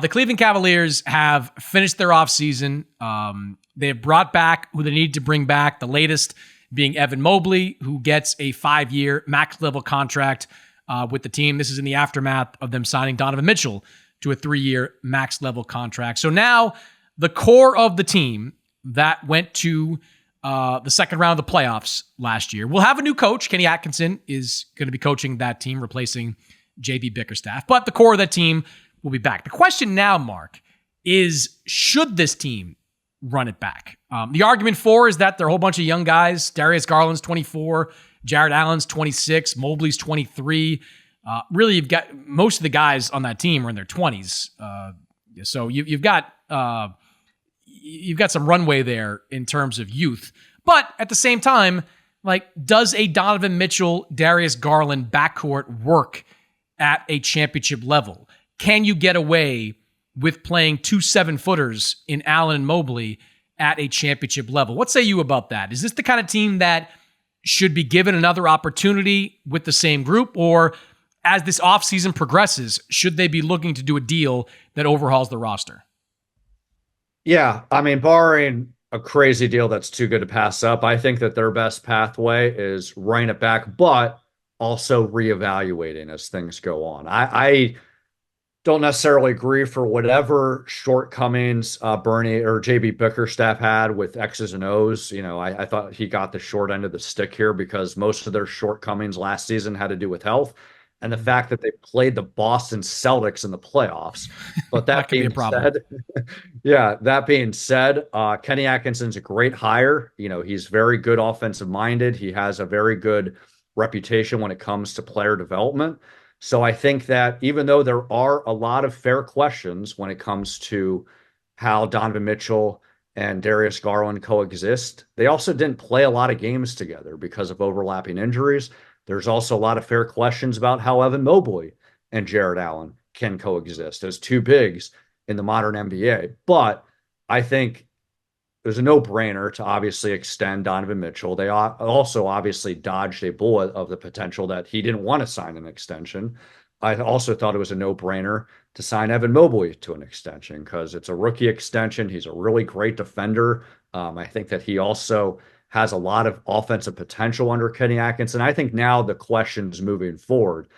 The Cleveland Cavaliers have finished their offseason. They have brought back who they need to bring back, the latest being Evan Mobley, who gets a 5-year max-level contract with the team. This is in the aftermath of them signing Donovan Mitchell to a 3-year max-level contract. So now the core of the team that went to the second round of the playoffs last year will have a new coach. Kenny Atkinson is going to be coaching that team, replacing JB Bickerstaff. But the core of that team will be back. The question now, Mark, is should this team run it back? The argument for is that there are a whole bunch of young guys. Darius Garland's 24, Jared Allen's 26, Mobley's 23. Really, you've got most of the guys on that team are in their 20s. So you've got some runway there in terms of youth. But at the same time, like, does a Donovan Mitchell, Darius Garland backcourt work at a championship level? Can you get away with playing 2 7-footers in Allen and Mobley at a championship level? What say you about that? Is this the kind of team that should be given another opportunity with the same group? Or as this offseason progresses, should they be looking to do a deal that overhauls the roster? Yeah, I mean, barring a crazy deal that's too good to pass up, I think that their best pathway is running it back, but also reevaluating as things go on. I don't necessarily agree for whatever shortcomings Bernie or JB Bickerstaff had with X's and O's. You know, I thought he got the short end of the stick here because most of their shortcomings last season had to do with health and the fact that they played the Boston Celtics in the playoffs. But that being said, that being said, Kenny Atkinson's a great hire. You know, he's very good offensive minded. He has a very good reputation when it comes to player development. So I think that even though there are a lot of fair questions when it comes to how Donovan Mitchell and Darius Garland coexist, they also didn't play a lot of games together because of overlapping injuries. There's also a lot of fair questions about how Evan Mobley and Jared Allen can coexist as two bigs in the modern NBA. But I think there's a no-brainer to obviously extend Donovan Mitchell. They also obviously dodged a bullet of the potential that he didn't want to sign an extension. I also thought it was a no-brainer to sign Evan Mobley to an extension because it's a rookie extension. He's a really great defender. I think that he also has a lot of offensive potential under Kenny Atkinson. I think now the questions moving forward,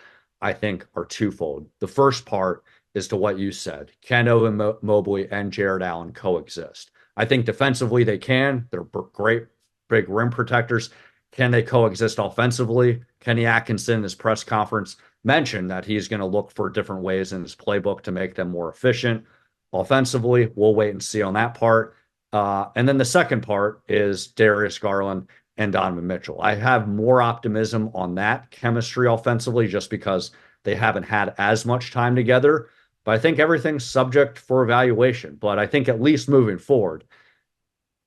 I think, are twofold. The first part is to what you said. Can Evan Mobley and Jared Allen coexist? I think defensively they can. They're great big rim protectors. Can they coexist offensively? Kenny Atkinson in his press conference mentioned that he's going to look for different ways in his playbook to make them more efficient. Offensively, we'll wait and see on that part. And then the second part is Darius Garland and Donovan Mitchell. I have more optimism on that chemistry offensively just because they haven't had as much time together. But I think everything's subject for evaluation. But I think at least moving forward,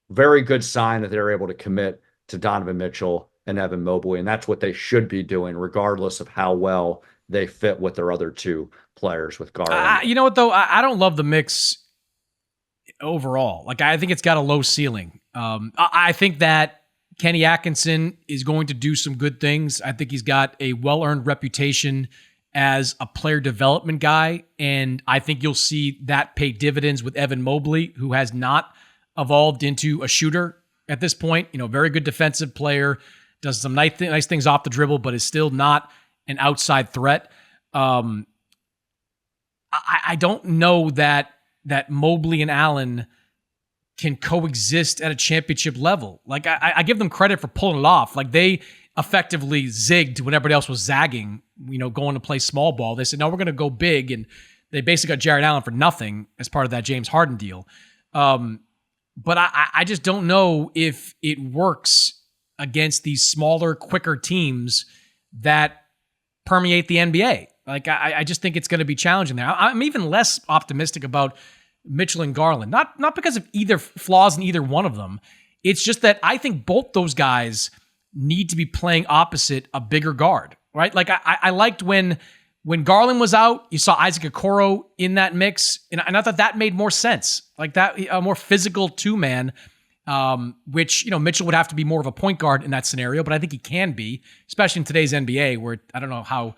very good sign that they're able to commit to Donovan Mitchell and Evan Mobley. And that's what they should be doing, regardless of how well they fit with their other two players with Garland. You know what, though? I don't love the mix overall. Like, I think it's got a low ceiling. I think that Kenny Atkinson is going to do some good things. I think he's got a well-earned reputation as a player development guy, and I think you'll see that pay dividends with Evan Mobley, who has not evolved into a shooter at this point. You know, very good defensive player, does some nice things off the dribble, but is still not an outside threat. I don't know that Mobley and Allen can coexist at a championship level. Like, I give them credit for pulling it off. Like, they effectively zigged when everybody else was zagging, you know, going to play small ball. They said, no, we're going to go big. And they basically got Jared Allen for nothing as part of that James Harden deal. But I just don't know if it works against these smaller, quicker teams that permeate the NBA. Like, I just think it's going to be challenging there. I'm even less optimistic about Mitchell and Garland. Not because of either flaws in either one of them. It's just that I think both those guys need to be playing opposite a bigger guard, right? Like, I liked when Garland was out, you saw Isaac Okoro in that mix, and I thought that made more sense. Like, that, a more physical two-man, which, you know, Mitchell would have to be more of a point guard in that scenario, but I think he can be, especially in today's NBA, where I don't know how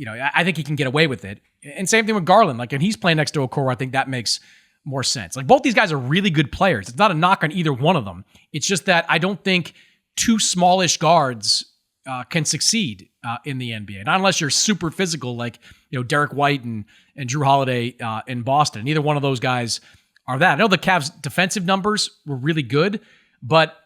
I think he can get away with it. And same thing with Garland. Like, when he's playing next to Okoro, I think that makes more sense. Like, both these guys are really good players. It's not a knock on either one of them. It's just that I don't think two smallish guards can succeed in the NBA. Not unless you're super physical, like Derek White and Drew Holiday in Boston. Neither one of those guys are that. I know the Cavs' defensive numbers were really good, but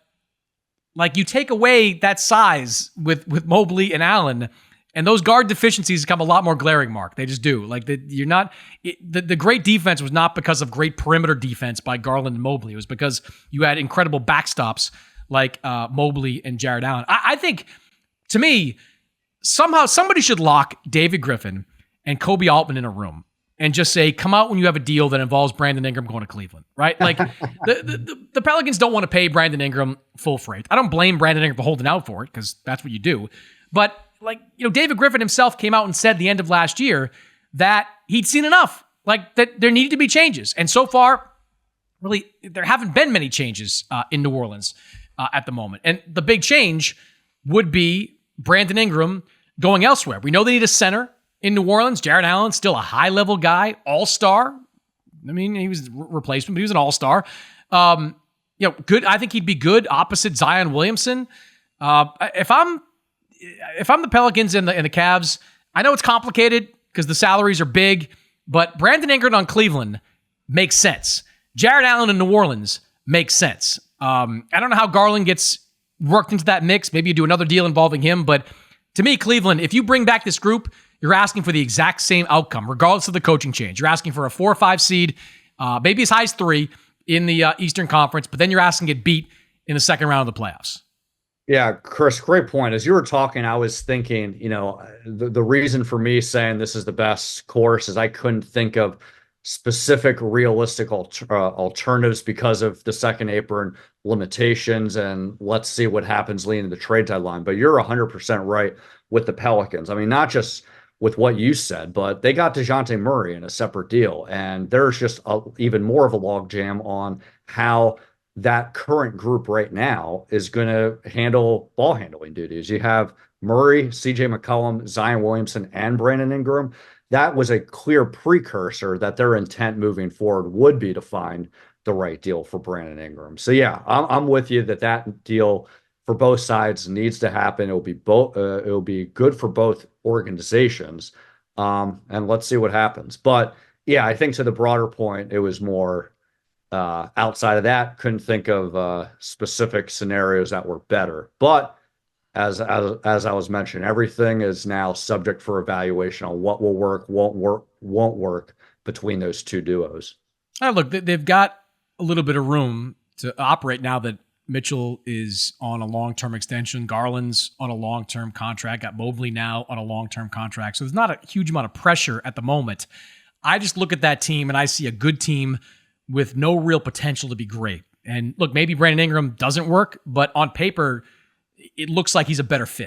like, you take away that size with Mobley and Allen, and those guard deficiencies become a lot more glaring, Mark. They just do. Like, the great defense was not because of great perimeter defense by Garland and Mobley. It was because you had incredible backstops like Mobley and Jared Allen. I think, to me, somehow somebody should lock David Griffin and Kobe Altman in a room and just say, come out when you have a deal that involves Brandon Ingram going to Cleveland, right? Like, the Pelicans don't want to pay Brandon Ingram full freight. I don't blame Brandon Ingram for holding out for it, because that's what you do. But, like, David Griffin himself came out and said at the end of last year that he'd seen enough, like, that there needed to be changes. And so far, really, there haven't been many changes in New Orleans at the moment. And the big change would be Brandon Ingram going elsewhere. We know they need a center in New Orleans. Jared Allen, still a high-level guy, all-star. I mean, he was a replacement, but he was an all-star. Good. I think he'd be good opposite Zion Williamson. If I'm the Pelicans and the Cavs, I know it's complicated because the salaries are big, but Brandon Ingram on Cleveland makes sense. Jared Allen in New Orleans makes sense. I don't know how Garland gets worked into that mix. Maybe you do another deal involving him, but to me, Cleveland, if you bring back this group, you're asking for the exact same outcome, regardless of the coaching change. You're asking for a 4 or 5 seed, maybe as high as 3 in the Eastern Conference, but then you're asking to get beat in the second round of the playoffs. Yeah, Chris, great point. As you were talking, I was thinking, the reason for me saying this is the best course is I couldn't think of specific realistic alternatives because of the second apron limitations, and let's see what happens leading to the trade deadline. But you're 100% right with the Pelicans. I mean, not just with what you said, but they got DeJounte Murray in a separate deal, and there's just even more of a logjam on how that current group right now is going to handle ball handling duties. You have Murray, CJ McCollum, Zion Williamson, and Brandon Ingram. That was a clear precursor that their intent moving forward would be to find the right deal for Brandon Ingram. So yeah, I'm with you that deal for both sides needs to happen. It'll be good for both organizations. And let's see what happens. But yeah, I think to the broader point, it was more outside of that. Couldn't think of specific scenarios that were better. But as I was mentioning, everything is now subject for evaluation on what will work, won't work between those two duos. Look, they've got a little bit of room to operate now that Mitchell is on a long-term extension. Garland's on a long-term contract. Got Mobley now on a long-term contract. So there's not a huge amount of pressure at the moment. I just look at that team and I see a good team with no real potential to be great. And look, maybe Brandon Ingram doesn't work, but on paper, it looks like he's a better fit.